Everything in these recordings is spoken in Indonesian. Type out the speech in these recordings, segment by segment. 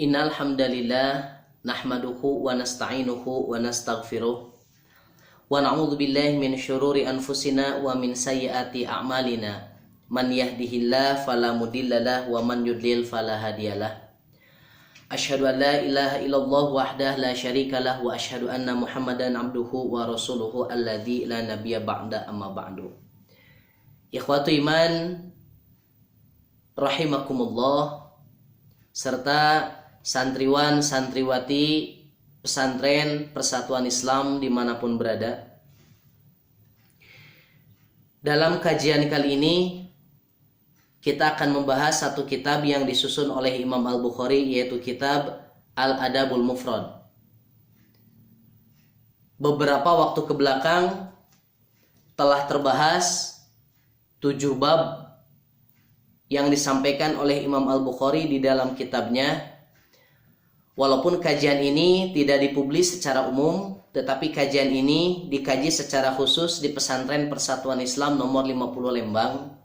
Innal hamdalillah nahmaduhu wa nasta'inuhu wa nastaghfiruh wa na'udzu billahi min syururi anfusina wa min sayyiati a'malina. Man yahdihillahu fala mudhillalah wa man yudlil fala hadiyalah. Asyhadu an la ilaha illallah wahdahu la syarikalah wa asyhadu anna Muhammadan abduhu wa rasuluhu alladzi la nabiyya ba'da amma ba'du. Ikhwatu iman rahimakumullah serta santriwan santriwati pesantren Persatuan Islam dimanapun berada. Dalam kajian kali ini kita akan membahas satu kitab yang disusun oleh Imam Al-Bukhari, yaitu kitab Al-Adabul Mufrad. Beberapa waktu kebelakang telah terbahas 7 bab yang disampaikan oleh Imam Al-Bukhari di dalam kitabnya. Walaupun kajian ini tidak dipublis secara umum, tetapi kajian ini dikaji secara khusus di Pesantren Persatuan Islam nomor 50 Lembang.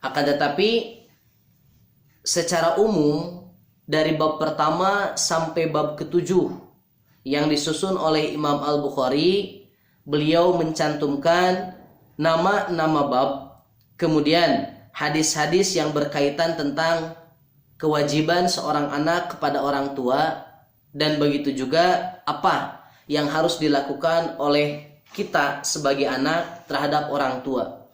Akan tetapi secara umum dari bab pertama sampai bab ke-7 yang disusun oleh Imam Al-Bukhari, beliau mencantumkan nama-nama bab, kemudian hadis-hadis yang berkaitan tentang kewajiban seorang anak kepada orang tua, dan begitu juga apa yang harus dilakukan oleh kita sebagai anak terhadap orang tua.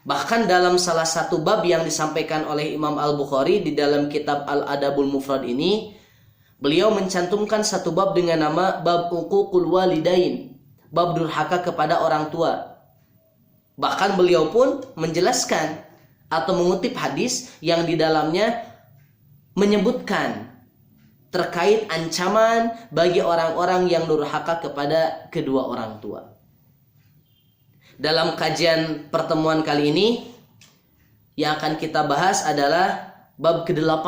Bahkan dalam salah satu bab yang disampaikan oleh Imam Al-Bukhari di dalam kitab Al-Adabul Mufrad ini, beliau mencantumkan satu bab dengan nama bab uququl walidain, bab durhaka kepada orang tua. Bahkan beliau pun menjelaskan atau mengutip hadis yang di dalamnya menyebutkan terkait ancaman bagi orang-orang yang durhaka kepada kedua orang tua. Dalam kajian pertemuan kali ini yang akan kita bahas adalah bab ke-8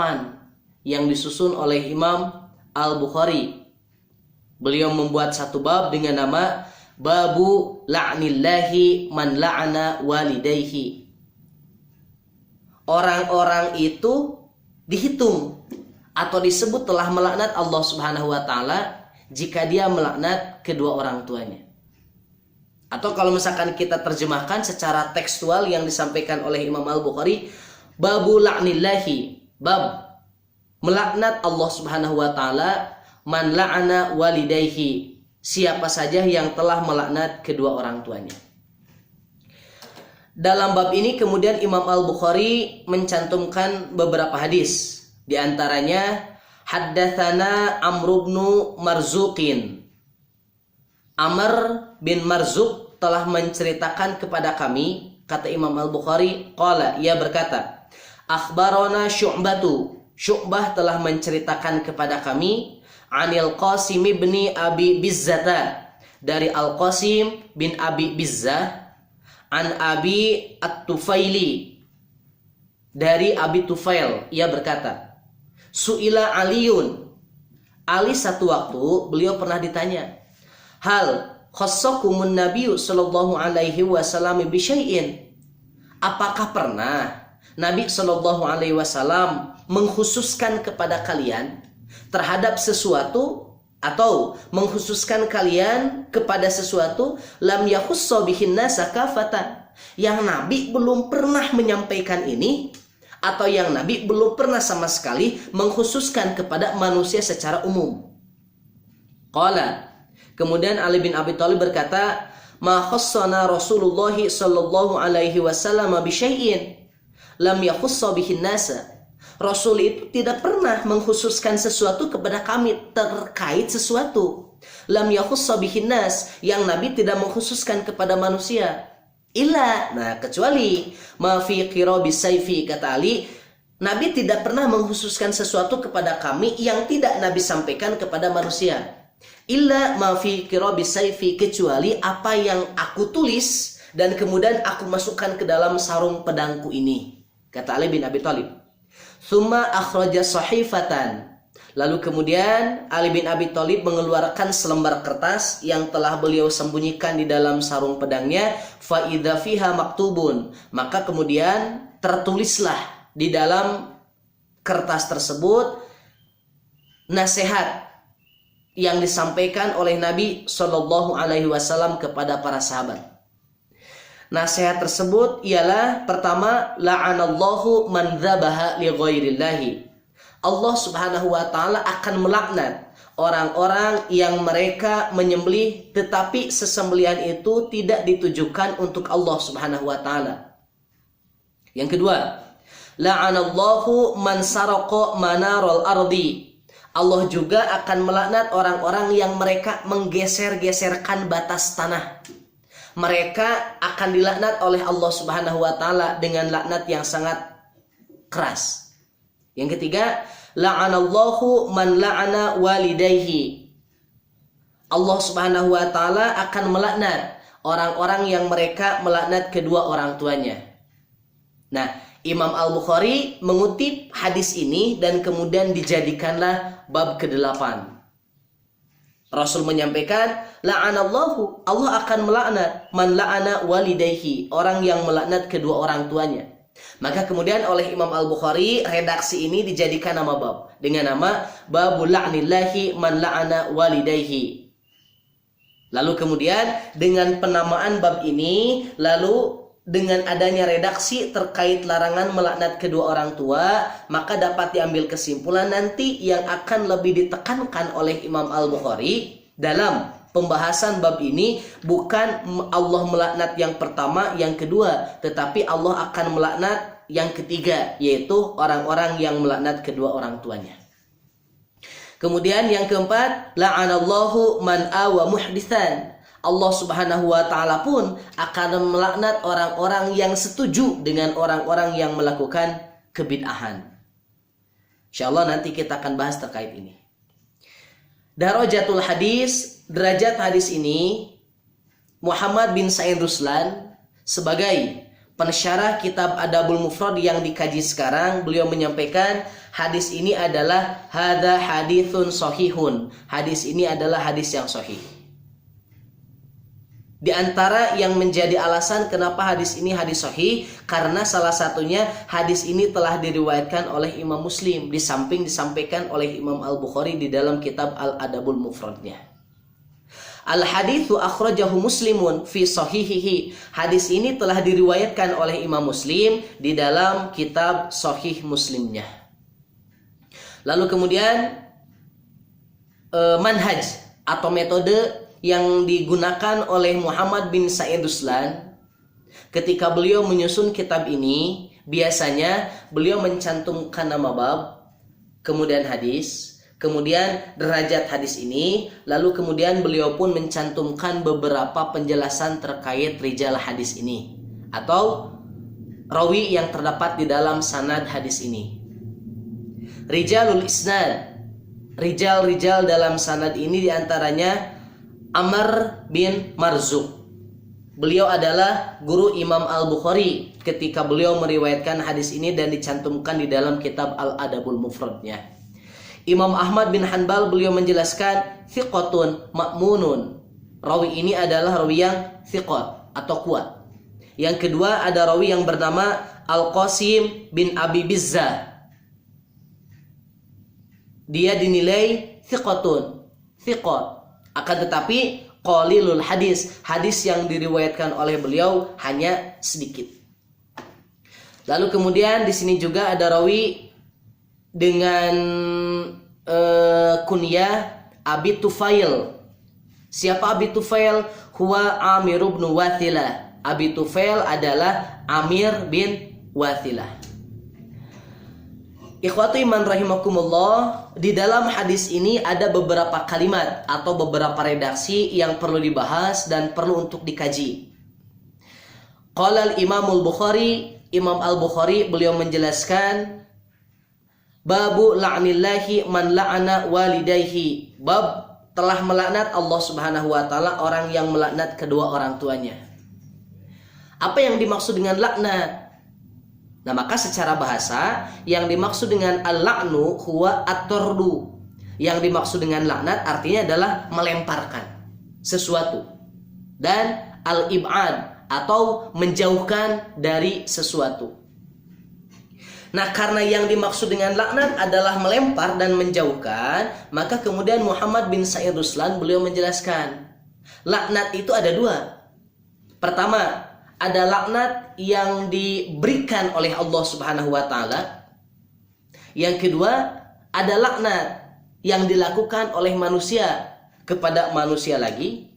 yang disusun oleh Imam Al-Bukhari. Beliau membuat satu bab dengan nama Babu la'nillahi man la'ana walidayhi. Orang-orang itu dihitung atau disebut telah melaknat Allah Subhanahu wa taala jika dia melaknat kedua orang tuanya. Atau kalau misalkan kita terjemahkan secara tekstual yang disampaikan oleh Imam Al-Bukhari, babu la'nillahi, bab melaknat Allah Subhanahu wa taala man la'ana walidayhi, siapa saja yang telah melaknat kedua orang tuanya. Dalam bab ini kemudian Imam Al-Bukhari mencantumkan beberapa hadis. Di antaranya haddatsana Amr bin Marzuqin. Amr bin Marzuq telah menceritakan kepada kami, kata Imam Al-Bukhari, qala, ia berkata, akhbarana Syu'batu, Syu'bah telah menceritakan kepada kami, anil Qasim bin Abi Bizzata, dari Al-Qasim bin Abi Bizzah, an Abi At-Tufaili, dari Abi Tufail, ia berkata, su'ila Aliun, Ali satu waktu beliau pernah ditanya, hal khassakumun nabiyyu sallallahu alaihi wasallam bi syai'in, apakah pernah Nabi sallallahu alaihi wasallam mengkhususkan kepada kalian terhadap sesuatu, atau mengkhususkan kalian kepada sesuatu lam yakhussa bihin nasa kafatan, yang Nabi belum pernah menyampaikan ini, atau yang Nabi belum pernah sama sekali mengkhususkan kepada manusia secara umum. Qala, kemudian Ali bin Abi Thalib berkata, ma khassana Rasulullah sallallahu alaihi wasallam bi syai'in lam yakhussa bihin nasa. Rasul itu tidak pernah mengkhususkan sesuatu kepada kami terkait sesuatu lam yakhussa bihin nas, yang Nabi tidak mengkhususkan kepada manusia. Illa, nah kecuali ma fi qirabis sayfi, kata Ali, Nabi tidak pernah mengkhususkan sesuatu kepada kami yang tidak Nabi sampaikan kepada manusia. Illa ma fi qirabis sayfi, kecuali apa yang aku tulis dan kemudian aku masukkan ke dalam sarung pedangku ini, kata Ali bin Abi Thalib. Summa akhraja sahifatan, lalu kemudian Ali bin Abi Thalib mengeluarkan selembar kertas yang telah beliau sembunyikan di dalam sarung pedangnya. Fa idza fiha maktubun, maka kemudian tertulislah di dalam kertas tersebut nasihat yang disampaikan oleh Nabi Shallallahu Alaihi Wasallam kepada para sahabat. Nasihat tersebut ialah pertama, la'anallahu man dzabaha li ghairillahi. Allah Subhanahu wa taala akan melaknat orang-orang yang mereka menyembelih tetapi sesembelihan itu tidak ditujukan untuk Allah Subhanahu wa taala. Yang kedua, la'anallahu man saraqa manarul ardi. Allah juga akan melaknat orang-orang yang mereka menggeser-geserkan batas tanah. Mereka akan dilaknat oleh Allah Subhanahu wa taala dengan laknat yang sangat keras. Yang ketiga, la'anallahu man la'ana walidayhi. Allah Subhanahu wa taala akan melaknat orang-orang yang mereka melaknat kedua orang tuanya. Nah, Imam Al-Bukhari mengutip hadis ini dan kemudian dijadikanlah bab ke-8. Rasul menyampaikan, la'anallahu, Allah akan melaknat man la'ana walidayhi, orang yang melaknat kedua orang tuanya. Maka kemudian oleh Imam Al-Bukhari redaksi ini dijadikan nama bab dengan nama babul la'nillahi man la'ana walidayhi. Lalu kemudian dengan penamaan bab ini, lalu dengan adanya redaksi terkait larangan melaknat kedua orang tua, maka dapat diambil kesimpulan nanti yang akan lebih ditekankan oleh Imam Al-Bukhari dalam pembahasan bab ini bukan Allah melaknat yang pertama, yang kedua, tetapi Allah akan melaknat yang ketiga, yaitu orang-orang yang melaknat kedua orang tuanya. Kemudian yang keempat, la'anallahu man awa muhditsan. Allah Subhanahu wa taala pun akan melaknat orang-orang yang setuju dengan orang-orang yang melakukan kebid'ahan. Insyaallah nanti kita akan bahas terkait ini. Darajatul hadis, derajat hadis ini, Muhammad bin Sa'id Ruslan sebagai pensyarah kitab Adabul Mufrad yang dikaji sekarang, beliau menyampaikan hadis ini adalah hadza haditsun shahihun. Hadis ini adalah hadis yang sahih. Di antara yang menjadi alasan kenapa hadis ini hadis sahih, karena salah satunya hadis ini telah diriwayatkan oleh Imam Muslim, di samping disampaikan oleh Imam Al-Bukhari di dalam kitab Al-Adabul Mufradnya. Al-haditsu akhrajahu Muslimun fi sahihihi. Hadis ini telah diriwayatkan oleh Imam Muslim di dalam kitab Sahih Muslimnya. Lalu kemudian manhaj atau metode yang digunakan oleh Muhammad bin Sa'id Ruslan ketika beliau menyusun kitab ini, biasanya beliau mencantumkan nama bab, kemudian hadis, kemudian derajat hadis ini, lalu kemudian beliau pun mencantumkan beberapa penjelasan terkait rijal hadis ini atau rawi yang terdapat di dalam sanad hadis ini. Rijalul isnad, rijal-rijal dalam sanad ini diantaranya Amr bin Marzuq. Beliau adalah guru Imam Al-Bukhari ketika beliau meriwayatkan hadis ini dan dicantumkan di dalam kitab Al-Adabul Mufradnya. Imam Ahmad bin Hanbal beliau menjelaskan thiqatun ma'munun. Rawi ini adalah rawi yang thiqat atau kuat. Yang kedua ada rawi yang bernama Al-Qasim bin Abi Bizzah. Dia dinilai thiqatun, thiqat. Akan tetapi qalilul hadis, hadis yang diriwayatkan oleh beliau hanya sedikit. Lalu kemudian di sini juga ada rawi dengan kunyah Abi Tufail. Siapa Abi Tufail? Huwa Amir bin Wathilah. Abi Tufail adalah Amir bin Wathilah. Ikhwatu iman rahimakumullah, di dalam hadis ini ada beberapa kalimat atau beberapa redaksi yang perlu dibahas dan perlu untuk dikaji. Qala al-Imamul Bukhari, Imam Al-Bukhari beliau menjelaskan babu la'nillahi man la'ana walidayhi. Bab telah melaknat Allah Subhanahu wa taala orang yang melaknat kedua orang tuanya. Apa yang dimaksud dengan laknat? Nah, maka secara bahasa yang dimaksud dengan al-la'nu huwa at-tardu. Yang dimaksud dengan laknat artinya adalah melemparkan sesuatu. Dan al-ib'ad atau menjauhkan dari sesuatu. Nah, karena yang dimaksud dengan laknat adalah melempar dan menjauhkan, maka kemudian Muhammad bin Sa'id Ruslan beliau menjelaskan, laknat itu ada dua. Pertama, ada laknat yang diberikan oleh Allah Subhanahu wa taala. Yang kedua, ada laknat yang dilakukan oleh manusia kepada manusia lagi,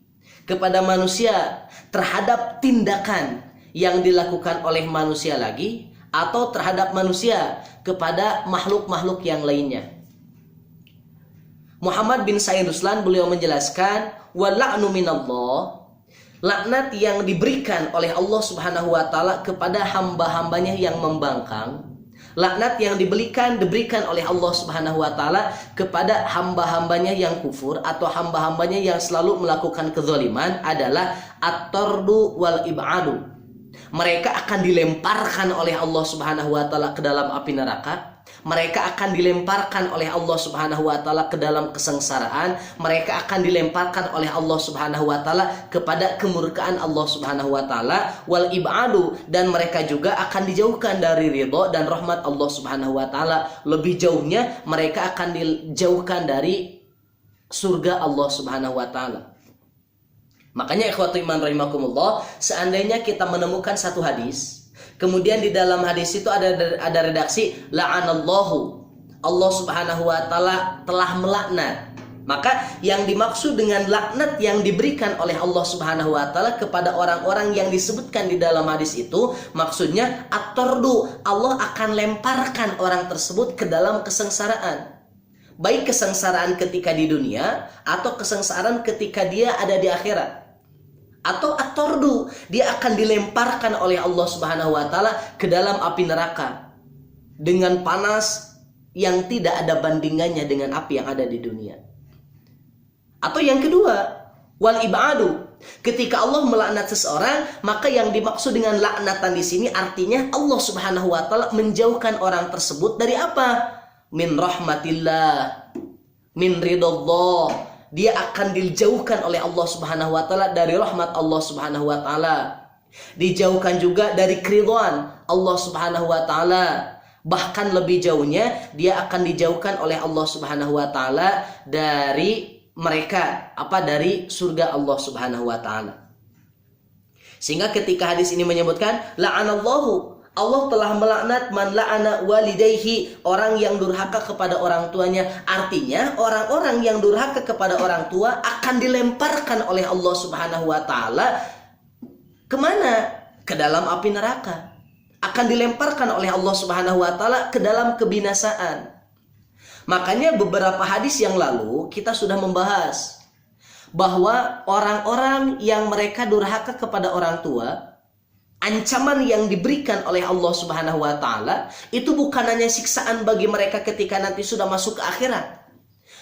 kepada manusia terhadap tindakan yang dilakukan oleh manusia lagi, atau terhadap manusia kepada makhluk-makhluk yang lainnya. Muhammad bin Sa'id Ruslan beliau menjelaskan, wa la'nu minallah, laknat yang diberikan oleh Allah Subhanahu wa taala kepada hamba-hambanya yang membangkang, laknat yang diberikan oleh Allah Subhanahu wa taala kepada hamba-hambanya yang kufur atau hamba-hambanya yang selalu melakukan kezaliman adalah at-tardu wal ib'adu. Mereka akan dilemparkan oleh Allah Subhanahu wa taala ke dalam api neraka. Mereka akan dilemparkan oleh Allah Subhanahu wa taala ke dalam kesengsaraan. Mereka akan dilemparkan oleh Allah Subhanahu wa taala kepada kemurkaan Allah Subhanahu wa taala, wal ibadu, dan mereka juga akan dijauhkan dari ridha dan rahmat Allah Subhanahu wa taala. Lebih jauhnya mereka akan dijauhkan dari surga Allah Subhanahu wa taala. Makanya ikhwatu iman rahimakumullah, seandainya kita menemukan satu hadis, kemudian di dalam hadis itu ada redaksi la'anallahu, Allah Subhanahu wa taala telah melaknat, maka yang dimaksud dengan laknat yang diberikan oleh Allah Subhanahu wa taala kepada orang-orang yang disebutkan di dalam hadis itu, maksudnya at-tardu, Allah akan lemparkan orang tersebut ke dalam kesengsaraan. Baik kesengsaraan ketika di dunia atau kesengsaraan ketika dia ada di akhirat. Atau at-tardu, dia akan dilemparkan oleh Allah Subhanahu wa taala ke dalam api neraka dengan panas yang tidak ada bandingannya dengan api yang ada di dunia. Atau yang kedua, wal ibadu, ketika Allah melaknat seseorang, maka yang dimaksud dengan laknatan di sini artinya Allah Subhanahu wa taala menjauhkan orang tersebut dari apa? Min rahmatillah, min ridallah. Dia akan dijauhkan oleh Allah Subhanahu wa taala dari rahmat Allah Subhanahu wa taala. Dijauhkan juga dari keridhaan Allah Subhanahu wa taala. Bahkan lebih jauhnya, dia akan dijauhkan oleh Allah Subhanahu wa taala dari mereka, dari surga Allah Subhanahu wa taala. Sehingga ketika hadis ini menyebutkan la'anallahu, Allah telah melaknat man la'ana walidayhi, orang yang durhaka kepada orang tuanya. Artinya orang-orang yang durhaka kepada orang tua akan dilemparkan oleh Allah Subhanahu wa taala kemana? Ke dalam api neraka. Akan dilemparkan oleh Allah Subhanahu wa taala ke dalam kebinasaan. Makanya beberapa hadis yang lalu kita sudah membahas bahwa orang-orang yang mereka durhaka kepada orang tua, ancaman yang diberikan oleh Allah Subhanahu wa taala itu bukan hanya siksaan bagi mereka ketika nanti sudah masuk ke akhirat.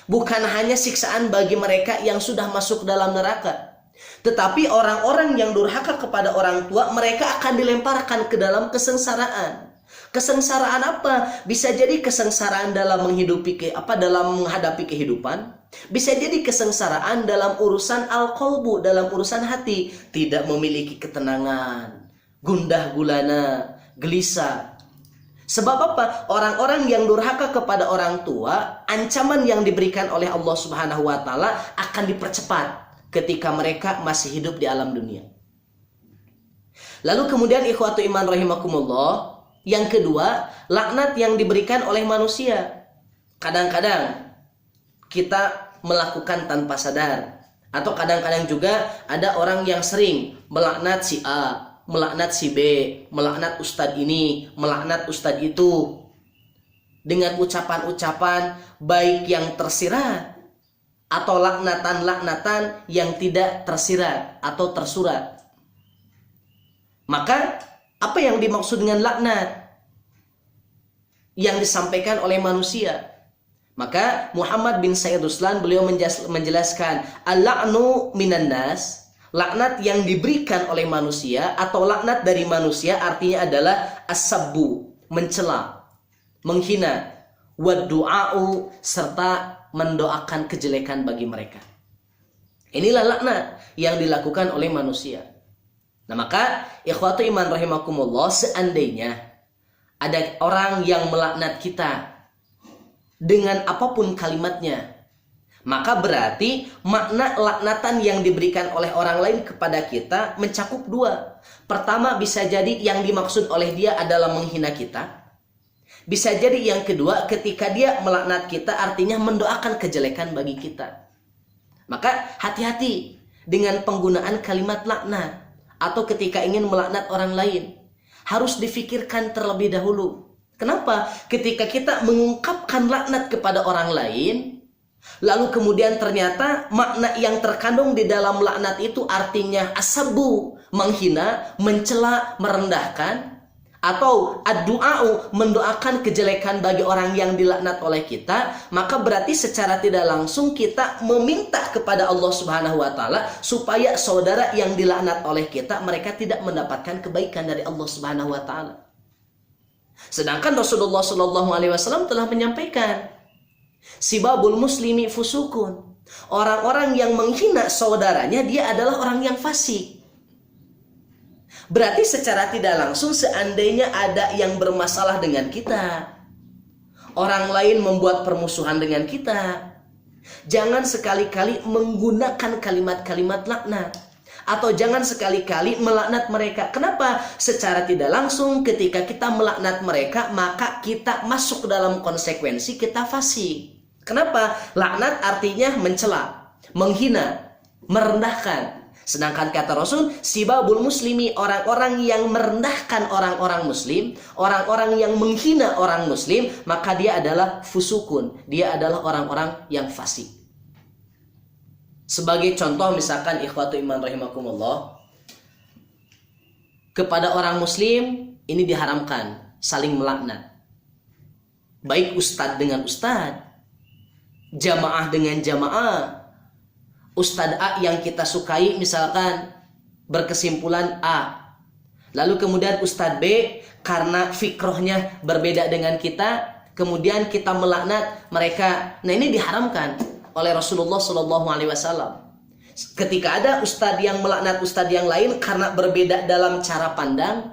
Bukan hanya siksaan bagi mereka yang sudah masuk dalam neraka. Tetapi orang-orang yang durhaka kepada orang tua, mereka akan dilemparkan ke dalam kesengsaraan. Kesengsaraan apa? Bisa jadi kesengsaraan dalam dalam menghadapi kehidupan. Bisa jadi kesengsaraan dalam urusan al-qalbu, dalam urusan hati, tidak memiliki ketenangan, gundah gulana, gelisah. Sebab apa? Orang-orang yang durhaka kepada orang tua, ancaman yang diberikan oleh Allah Subhanahu wa taala akan dipercepat ketika mereka masih hidup di alam dunia. Lalu kemudian ikhwatu iman rahimakumullah, yang kedua, laknat yang diberikan oleh manusia. Kadang-kadang kita melakukan tanpa sadar, atau kadang-kadang juga ada orang yang sering melaknat si A, melaknat si B, melaknat ustadz ini, melaknat ustadz itu, dengan ucapan-ucapan baik yang tersirat atau laknatan-laknatan yang tidak tersirat atau tersurat. Maka apa yang dimaksud dengan laknat yang disampaikan oleh manusia? Maka Muhammad bin Sa'id Ruslan beliau menjelaskan al-la'nu minan nas, laknat yang diberikan oleh manusia atau laknat dari manusia artinya adalah as-sabbu, mencela, menghina, wad-du'a'u, serta mendoakan kejelekan bagi mereka. Inilah laknat yang dilakukan oleh manusia. Nah, maka ikhwatu iman rahimakumullah, seandainya ada orang yang melaknat kita dengan apapun kalimatnya, maka berarti makna laknatan yang diberikan oleh orang lain kepada kita mencakup dua. Pertama, bisa jadi yang dimaksud oleh dia adalah menghina kita. Bisa jadi yang kedua, ketika dia melaknat kita artinya mendoakan kejelekan bagi kita. Maka hati-hati dengan penggunaan kalimat laknat atau ketika ingin melaknat orang lain. Harus difikirkan terlebih dahulu. Kenapa? Ketika kita mengungkapkan laknat kepada orang lain, lalu kemudian ternyata makna yang terkandung di dalam laknat itu artinya asabu, menghina, mencela, merendahkan, atau ad-du'a'u, mendoakan kejelekan bagi orang yang dilaknat oleh kita, maka berarti secara tidak langsung kita meminta kepada Allah Subhanahu wa taala supaya saudara yang dilaknat oleh kita mereka tidak mendapatkan kebaikan dari Allah Subhanahu wa taala. Sedangkan Rasulullah Shallallahu alaihi wasallam telah menyampaikan, sibabul muslimi fusukun. Orang-orang yang menghina saudaranya dia adalah orang yang fasik. Berarti secara tidak langsung seandainya ada yang bermasalah dengan kita, orang lain membuat permusuhan dengan kita, jangan sekali-kali menggunakan kalimat-kalimat laknat. Atau jangan sekali-kali melaknat mereka. Kenapa? Secara tidak langsung ketika kita melaknat mereka, maka kita masuk dalam konsekuensi kita fasik. Kenapa? Laknat artinya mencela, menghina, merendahkan. Sedangkan kata Rasul, sibabul muslimi, orang-orang yang merendahkan orang-orang muslim, orang-orang yang menghina orang muslim, maka dia adalah fusukun, dia adalah orang-orang yang fasik. Sebagai contoh misalkan ikhwatu iman rahimakumullah, kepada orang muslim ini diharamkan saling melaknat. Baik ustadz dengan ustadz, jamaah dengan jamaah. Ustadz A yang kita sukai misalkan berkesimpulan A, lalu kemudian Ustadz B karena fikrohnya berbeda dengan kita, kemudian kita melaknat mereka. Nah, ini diharamkan oleh Rasulullah Shallallahu alaihi wasallam. Ketika ada ustadz yang melaknat ustadz yang lain karena berbeda dalam cara pandang,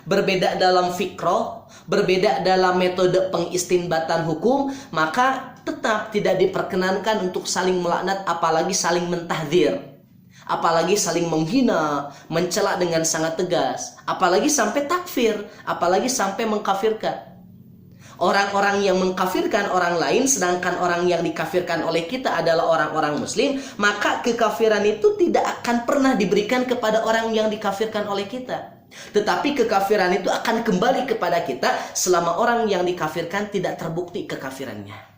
berbeda dalam fikroh, berbeda dalam metode pengistinbatan hukum, maka tetap tidak diperkenankan untuk saling melaknat, apalagi saling mentahdzir, apalagi saling menghina, mencela dengan sangat tegas, apalagi sampai takfir, apalagi sampai mengkafirkan. Orang-orang yang mengkafirkan orang lain, sedangkan orang yang dikafirkan oleh kita adalah orang-orang muslim, maka kekafiran itu tidak akan pernah diberikan kepada orang yang dikafirkan oleh kita. Tetapi kekafiran itu akan kembali kepada kita selama orang yang dikafirkan tidak terbukti kekafirannya.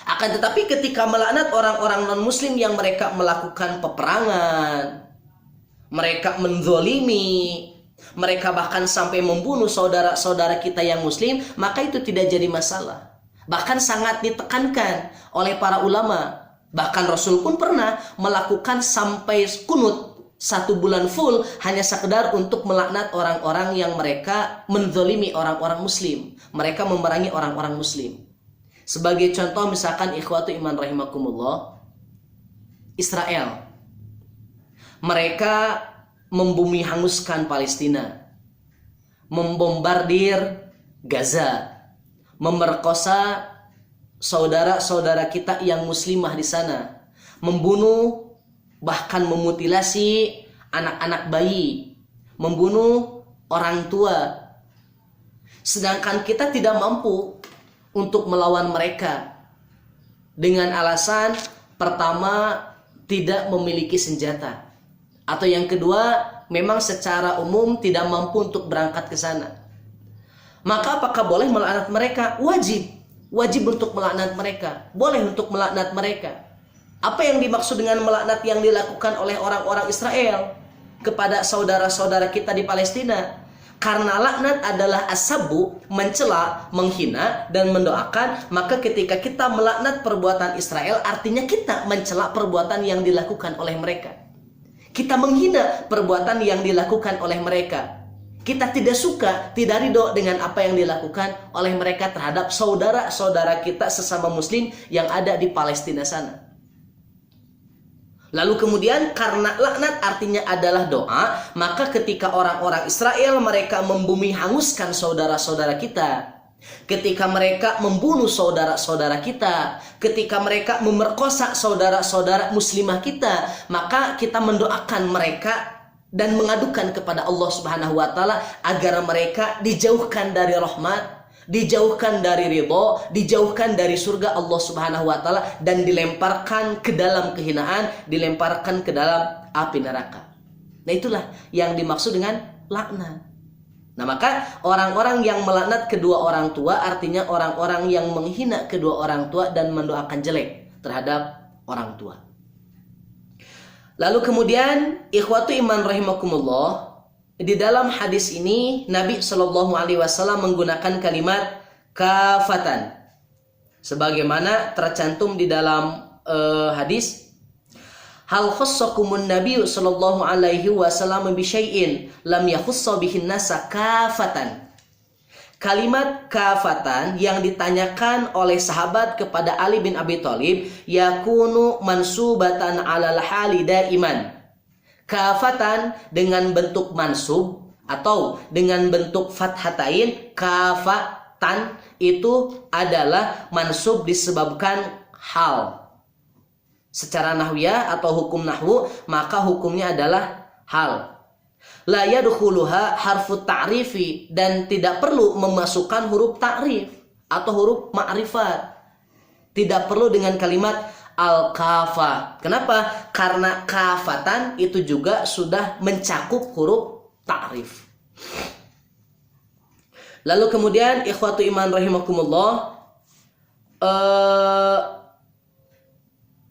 Akan tetapi ketika melaknat orang-orang non-muslim yang mereka melakukan peperangan, mereka menzolimi, mereka bahkan sampai membunuh saudara-saudara kita yang muslim, maka itu tidak jadi masalah. Bahkan sangat ditekankan oleh para ulama. Bahkan Rasul pun pernah melakukan sampai kunut 1 bulan full hanya sekedar untuk melaknat orang-orang yang mereka menzolimi orang-orang muslim. Mereka memerangi orang-orang muslim. Sebagai contoh misalkan ikhwatu iman rahimakumullah, Israel. Mereka membumi hanguskan Palestina, membombardir Gaza, memerkosa saudara-saudara kita yang muslimah di sana, membunuh bahkan memutilasi anak-anak bayi, membunuh orang tua. Sedangkan kita tidak mampu untuk melawan mereka dengan alasan pertama tidak memiliki senjata, atau yang kedua memang secara umum tidak mampu untuk berangkat ke sana. Maka apakah boleh melaknat mereka? Wajib untuk melaknat mereka, boleh untuk melaknat mereka. Apa yang dimaksud dengan melaknat yang dilakukan oleh orang-orang Israel kepada saudara-saudara kita di Palestina? Karena laknat adalah asabu, mencela, menghina, dan mendoakan, maka ketika kita melaknat perbuatan Israel, artinya kita mencela perbuatan yang dilakukan oleh mereka. Kita menghina perbuatan yang dilakukan oleh mereka. Kita tidak suka, tidak ridho dengan apa yang dilakukan oleh mereka terhadap saudara-saudara kita sesama muslim yang ada di Palestina sana. Lalu kemudian karena laknat artinya adalah doa, maka ketika orang-orang Israel mereka membumi hanguskan saudara-saudara kita, ketika mereka membunuh saudara-saudara kita, ketika mereka memerkosa saudara-saudara muslimah kita, maka kita mendoakan mereka dan mengadukan kepada Allah Subhanahu wa taala agar mereka dijauhkan dari rahmat, dijauhkan dari ridho, dijauhkan dari surga Allah Subhanahu wa taala dan dilemparkan ke dalam kehinaan, dilemparkan ke dalam api neraka. Nah, itulah yang dimaksud dengan laknat. Nah, maka orang-orang yang melaknat kedua orang tua artinya orang-orang yang menghina kedua orang tua dan mendoakan jelek terhadap orang tua. Lalu kemudian ikhwatu iman rahimakumullah, di dalam hadis ini Nabi Shallallahu Alaihi Wasallam menggunakan kalimat kafatan, sebagaimana tercantum di dalam hadis. Hal khassakumun Nabi Shallallahu Alaihi Wasallam bi syai'in lam yakhassa bihin nasa kafatan. Kalimat kafatan yang ditanyakan oleh sahabat kepada Ali bin Abi Thalib yakunu mansubatan alal hali daiman. Kafatan dengan bentuk mansub atau dengan bentuk fathatain, kafatan itu adalah mansub disebabkan hal. Secara nahwiyah atau hukum nahwu, maka hukumnya adalah hal. La yadkhuluha harfu ta'rifi, dan tidak perlu memasukkan huruf ta'rif atau huruf ma'rifat. Tidak perlu dengan kalimat al-kafa. Kenapa? Karena kafatan itu juga sudah mencakup huruf ta'rif. Lalu kemudian ikhwatu iman rahimakumullah,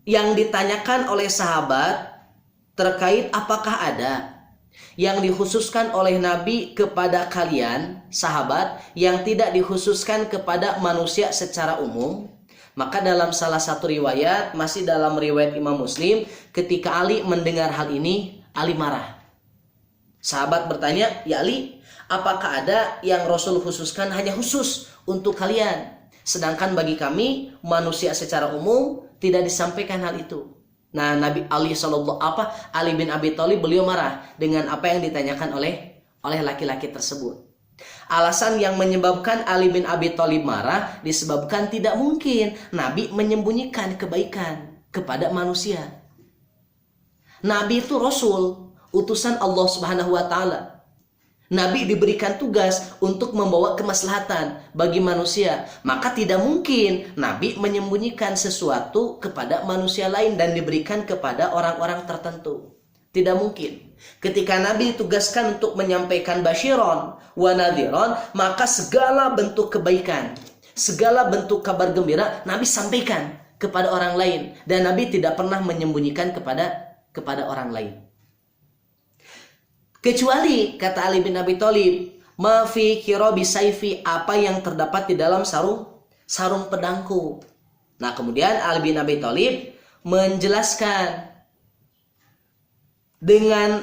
yang ditanyakan oleh sahabat terkait apakah ada yang dikhususkan oleh Nabi kepada kalian sahabat yang tidak dikhususkan kepada manusia secara umum. Maka dalam salah satu riwayat, masih dalam riwayat Imam Muslim, ketika Ali mendengar hal ini, Ali marah. Sahabat bertanya, ya Ali, apakah ada yang Rasul khususkan hanya khusus untuk kalian, sedangkan bagi kami manusia secara umum tidak disampaikan hal itu? Nah, Ali bin Abi Thalib beliau marah dengan apa yang ditanyakan oleh laki-laki tersebut. Alasan yang menyebabkan Ali bin Abi Thalib marah disebabkan tidak mungkin Nabi menyembunyikan kebaikan kepada manusia. Nabi itu Rasul, utusan Allah Subhanahu wa taala. Nabi diberikan tugas untuk membawa kemaslahatan bagi manusia. Maka tidak mungkin Nabi menyembunyikan sesuatu kepada manusia lain dan diberikan kepada orang-orang tertentu. Tidak mungkin. Ketika Nabi ditugaskan untuk menyampaikan basyiron wa nadhiron, maka segala bentuk kebaikan, segala bentuk kabar gembira Nabi sampaikan kepada orang lain, dan Nabi tidak pernah menyembunyikan kepada orang lain. Kecuali kata Ali bin Abi Thalib, ma fi kirabi saifi, apa yang terdapat di dalam sarung pedangku. Nah, kemudian Ali bin Abi Thalib menjelaskan, dengan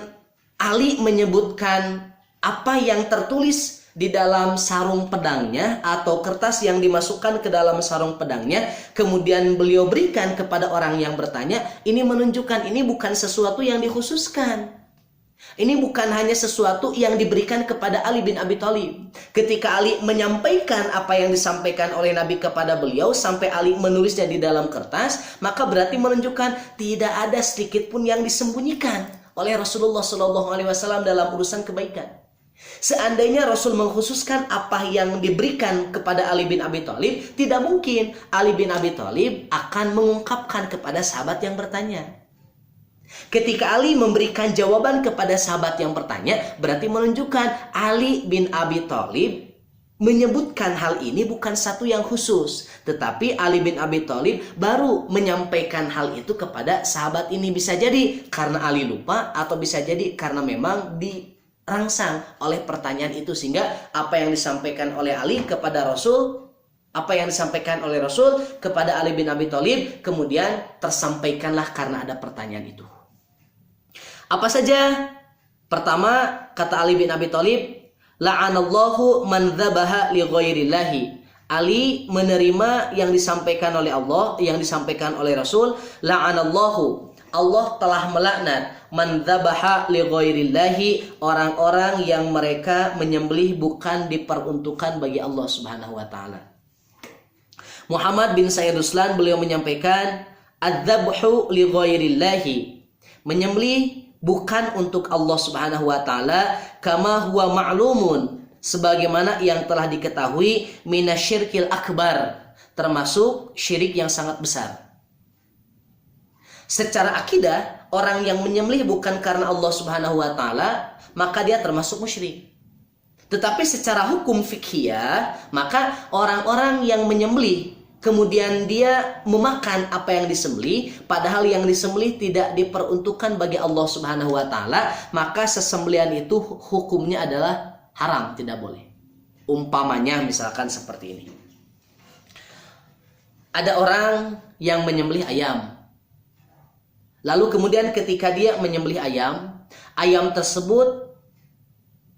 Ali menyebutkan apa yang tertulis di dalam sarung pedangnya atau kertas yang dimasukkan ke dalam sarung pedangnya, kemudian beliau berikan kepada orang yang bertanya, ini menunjukkan ini bukan sesuatu yang dikhususkan. Ini bukan hanya sesuatu yang diberikan kepada Ali bin Abi Thalib. Ketika Ali menyampaikan apa yang disampaikan oleh Nabi kepada beliau sampai Ali menulisnya di dalam kertas, maka berarti menunjukkan tidak ada sedikit pun yang disembunyikan oleh Rasulullah SAW dalam urusan kebaikan. Seandainya Rasul mengkhususkan apa yang diberikan kepada Ali bin Abi Thalib, tidak mungkin Ali bin Abi Thalib akan mengungkapkan kepada sahabat yang bertanya. Ketika Ali memberikan jawaban kepada sahabat yang bertanya, berarti menunjukkan Ali bin Abi Thalib menyebutkan hal ini bukan satu yang khusus, tetapi Ali bin Abi Thalib baru menyampaikan hal itu kepada sahabat ini. Bisa jadi karena Ali lupa, atau bisa jadi karena memang dirangsang oleh pertanyaan itu, sehingga apa yang disampaikan oleh Ali kepada Rasul, apa yang disampaikan oleh Rasul kepada Ali bin Abi Thalib kemudian tersampaikanlah karena ada pertanyaan itu. Apa saja? Pertama, kata Ali bin Abi Thalib, la'anallahu man dzabaha li ghairillahi. Ali menerima yang disampaikan oleh Allah, yang disampaikan oleh Rasul. La'anallahu, Allah telah melaknat man dzabaha li ghairillahi, orang-orang yang mereka menyembelih bukan diperuntukkan bagi Allah Subhanahu wa taala. Muhammad bin Sayyid Ruslan beliau menyampaikan adzabhu li ghairillahi, menyembelih bukan untuk Allah Subhanahu wa taala, kama huwa ma'lumun, sebagaimana yang telah diketahui, minasyirkil akbar, termasuk syirik yang sangat besar. Secara akidah, orang yang menyembelih bukan karena Allah Subhanahu wa taala, maka dia termasuk musyrik. Tetapi secara hukum fikhiyah, maka orang-orang yang menyembelih kemudian dia memakan apa yang disembelih, padahal yang disembelih tidak diperuntukkan bagi Allah Subhanahu wa taala, maka sesembelihan itu hukumnya adalah haram, tidak boleh. Umpamanya misalkan seperti ini. Ada orang yang menyembelih ayam. Lalu kemudian ketika dia menyembelih ayam, ayam tersebut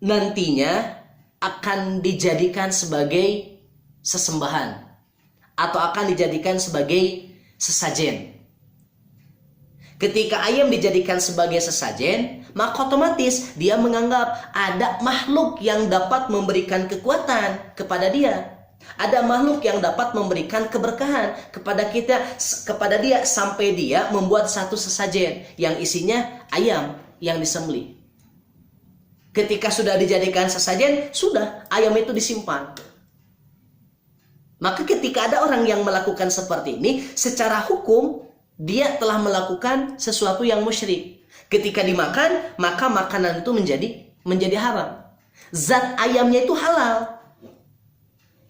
nantinya akan dijadikan sebagai sesembahan atau akan dijadikan sebagai sesajen. Ketika ayam dijadikan sebagai sesajen, maka otomatis dia menganggap ada makhluk yang dapat memberikan kekuatan kepada dia. Ada makhluk yang dapat memberikan keberkahan kepada dia sampai dia membuat satu sesajen yang isinya ayam yang disembelih. Ketika sudah dijadikan sesajen, sudah ayam itu disimpan. Maka ketika ada orang yang melakukan seperti ini, secara hukum dia telah melakukan sesuatu yang musyrik. Ketika dimakan, maka makanan itu menjadi haram. Zat ayamnya itu halal.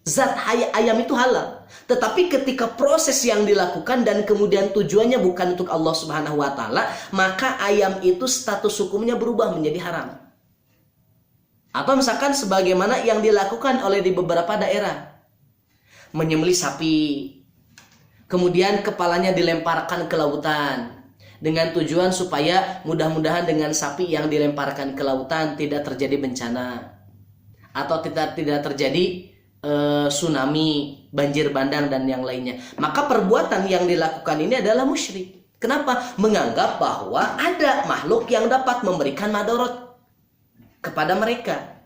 Zat ayam itu halal. Tetapi ketika proses yang dilakukan dan kemudian tujuannya bukan untuk Allah Subhanahu wa taala, maka ayam itu status hukumnya berubah menjadi haram. Atau misalkan sebagaimana yang dilakukan oleh di beberapa daerah. Menyembelih sapi, kemudian kepalanya dilemparkan ke lautan dengan tujuan supaya mudah-mudahan dengan sapi yang dilemparkan ke lautan tidak terjadi bencana atau tidak terjadi tsunami, banjir bandang dan yang lainnya. Maka perbuatan yang dilakukan ini adalah musyrik. Kenapa? Menganggap bahwa ada makhluk yang dapat memberikan madarat kepada mereka.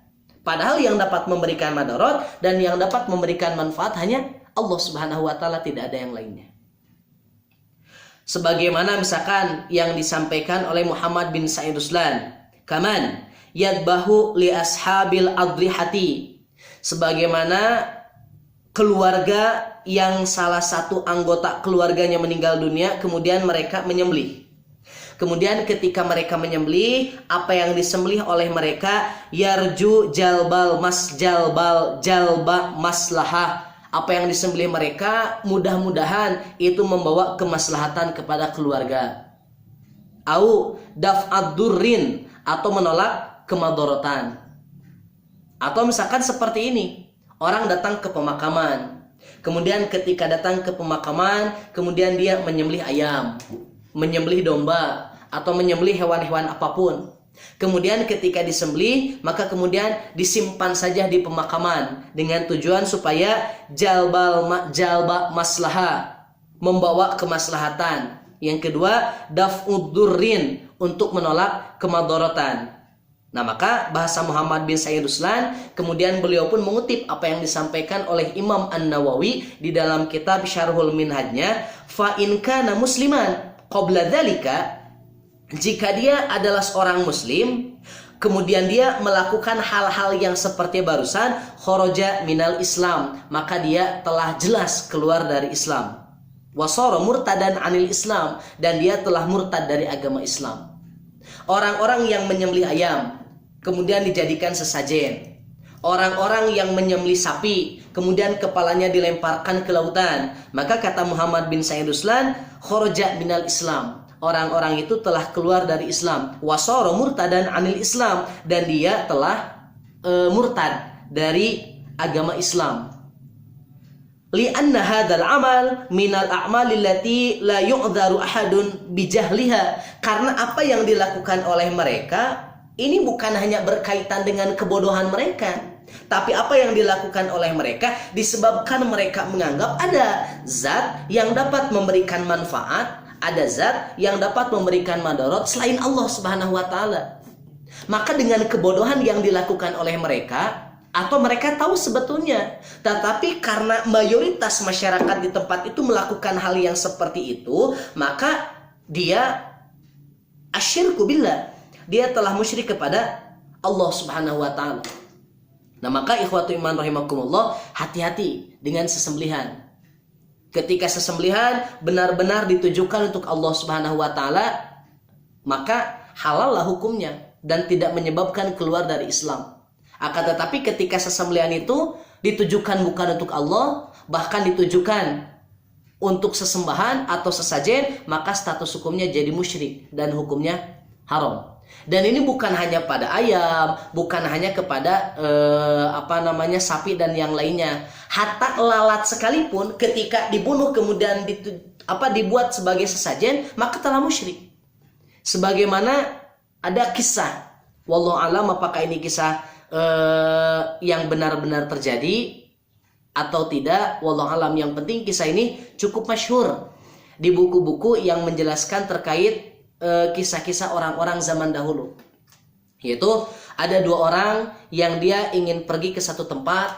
Padahal yang dapat memberikan madarat dan yang dapat memberikan manfaat hanya Allah Subhanahu wa taala, tidak ada yang lainnya. Sebagaimana misalkan yang disampaikan oleh Muhammad bin Said Ruslan, kaman yadbahu li ashabil adrihati, sebagaimana keluarga yang salah satu anggota keluarganya meninggal dunia, kemudian mereka menyembelih. Kemudian ketika mereka menyembelih, apa yang disembelih oleh mereka, yarju jalba maslahah. Apa yang disembelih mereka mudah-mudahan itu membawa kemaslahatan kepada keluarga. Au daf'ad durrin, atau menolak kemadorotan. Atau misalkan seperti ini, orang datang ke pemakaman. Kemudian ketika datang ke pemakaman, kemudian dia menyembelih ayam, menyembelih domba, atau menyembelih hewan-hewan apapun. Kemudian ketika disembelih, maka kemudian disimpan saja di pemakaman dengan tujuan supaya jalba maslahah, membawa kemaslahatan. Yang kedua, daf'ud durrin, untuk menolak kemadorotan. Nah, maka bahasa Muhammad bin Said Ruslan, kemudian beliau pun mengutip apa yang disampaikan oleh Imam An-Nawawi di dalam kitab Syarhul Minhajnya, fa in kana musliman qabla dzalika, jika dia adalah seorang muslim kemudian dia melakukan hal-hal yang seperti barusan, kharaja minal Islam, maka dia telah jelas keluar dari Islam. Wasara murtadan anil Islam, dan dia telah murtad dari agama Islam. Orang-orang yang menyembelih ayam kemudian dijadikan sesajen, orang-orang yang menyembelih sapi kemudian kepalanya dilemparkan ke lautan, maka kata Muhammad bin Said Ruslan, kharaja minal Islam, orang-orang itu telah keluar dari Islam. Wasara murtadan anil Islam, dan dia telah murtad dari agama Islam. Li'anna hadzal amal minal a'mali allati la yu'dharu ahadun bijahliha, karena apa yang dilakukan oleh mereka ini bukan hanya berkaitan dengan kebodohan mereka, tapi apa yang dilakukan oleh mereka disebabkan mereka menganggap ada zat yang dapat memberikan manfaat ada zat yang dapat memberikan madarat selain Allah Subhanahu wa taala. Maka dengan kebodohan yang dilakukan oleh mereka, atau mereka tahu sebetulnya, tetapi karena mayoritas masyarakat di tempat itu melakukan hal yang seperti itu, maka dia asyirku billah, dia telah musyrik kepada Allah Subhanahu wa taala. Nah, maka ikhwatu iman rahimakumullah, hati-hati dengan sesembelihan. Ketika sesembelihan benar-benar ditujukan untuk Allah Subhanahu wa taala, maka halallah hukumnya dan tidak menyebabkan keluar dari Islam. Akan tetapi ketika sesembelihan itu ditujukan bukan untuk Allah, bahkan ditujukan untuk sesembahan atau sesajen, maka status hukumnya jadi musyrik dan hukumnya haram. Dan ini bukan hanya pada ayam, bukan hanya kepada sapi dan yang lainnya. Hatta lalat sekalipun ketika dibunuh kemudian dibuat sebagai sesajen, maka telah musyrik. Sebagaimana ada kisah, wallahu alam apakah ini kisah yang benar-benar terjadi atau tidak, wallahu alam. Yang penting kisah ini cukup masyhur di buku-buku yang menjelaskan terkait kisah-kisah orang-orang zaman dahulu. Yaitu ada dua orang yang dia ingin pergi ke satu tempat,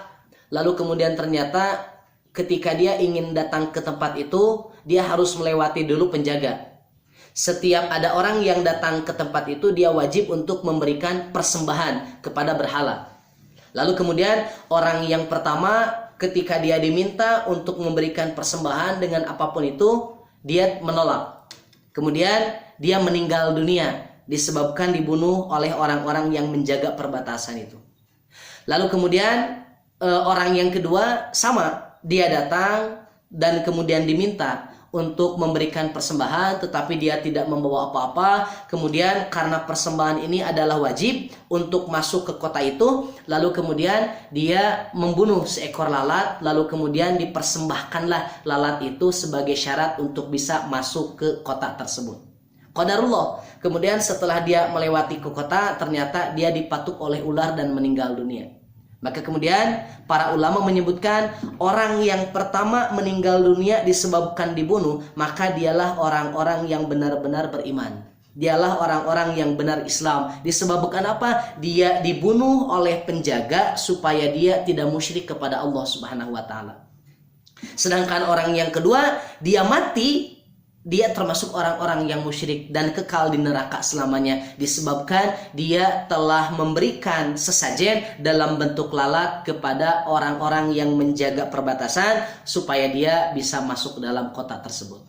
lalu kemudian ternyata ketika dia ingin datang ke tempat itu, dia harus melewati dulu penjaga. Setiap ada orang yang datang ke tempat itu, dia wajib untuk memberikan persembahan kepada berhala. Lalu kemudian orang yang pertama ketika dia diminta untuk memberikan persembahan dengan apapun itu, dia menolak. Kemudian dia meninggal dunia disebabkan dibunuh oleh orang-orang yang menjaga perbatasan itu. Lalu kemudian orang yang kedua sama, dia datang dan kemudian diminta untuk memberikan persembahan, tetapi dia tidak membawa apa-apa. Kemudian karena persembahan ini adalah wajib untuk masuk ke kota itu, lalu kemudian dia membunuh seekor lalat, lalu kemudian dipersembahkanlah lalat itu sebagai syarat untuk bisa masuk ke kota tersebut. Qadarullah, kemudian setelah dia melewati ke kota, ternyata dia dipatuk oleh ular dan meninggal dunia. Maka kemudian para ulama menyebutkan orang yang pertama meninggal dunia disebabkan dibunuh, maka dialah orang-orang yang benar-benar beriman. Dialah orang-orang yang benar Islam. Disebabkan apa? Dia dibunuh oleh penjaga supaya dia tidak musyrik kepada Allah Subhanahu wa taala. Sedangkan orang yang kedua, dia mati, dia termasuk orang-orang yang musyrik dan kekal di neraka selamanya, disebabkan dia telah memberikan sesajen dalam bentuk lalat kepada orang-orang yang menjaga perbatasan supaya dia bisa masuk dalam kota tersebut.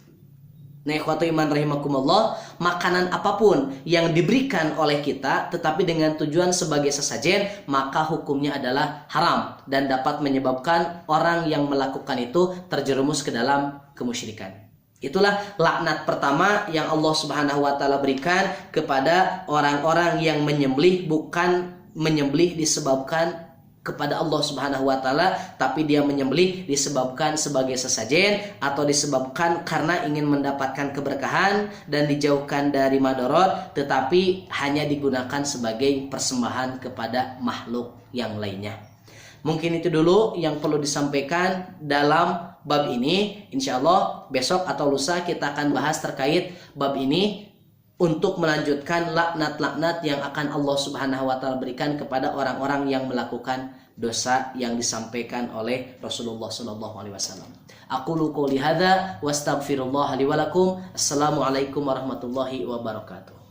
Nah, ikhwatu iman rahimakumullah, makanan apapun yang diberikan oleh kita tetapi dengan tujuan sebagai sesajen, maka hukumnya adalah haram dan dapat menyebabkan orang yang melakukan itu terjerumus ke dalam kemusyrikan. Itulah laknat pertama yang Allah Subhanahu wa taala berikan kepada orang-orang yang menyembelih, bukan menyembelih disebabkan kepada Allah Subhanahu wa taala, tapi dia menyembelih disebabkan sebagai sesajen atau disebabkan karena ingin mendapatkan keberkahan dan dijauhkan dari madarat, tetapi hanya digunakan sebagai persembahan kepada makhluk yang lainnya. Mungkin itu dulu yang perlu disampaikan dalam bab ini. Insya Allah besok atau lusa kita akan bahas terkait bab ini untuk melanjutkan laknat-laknat yang akan Allah Subhanahu wa taala berikan kepada orang-orang yang melakukan dosa yang disampaikan oleh Rasulullah sallallahu alaihi wasallam. Aqulu qouli hadza wa astaghfirullah li wa lakum. Assalamualaikum warahmatullahi wabarakatuh.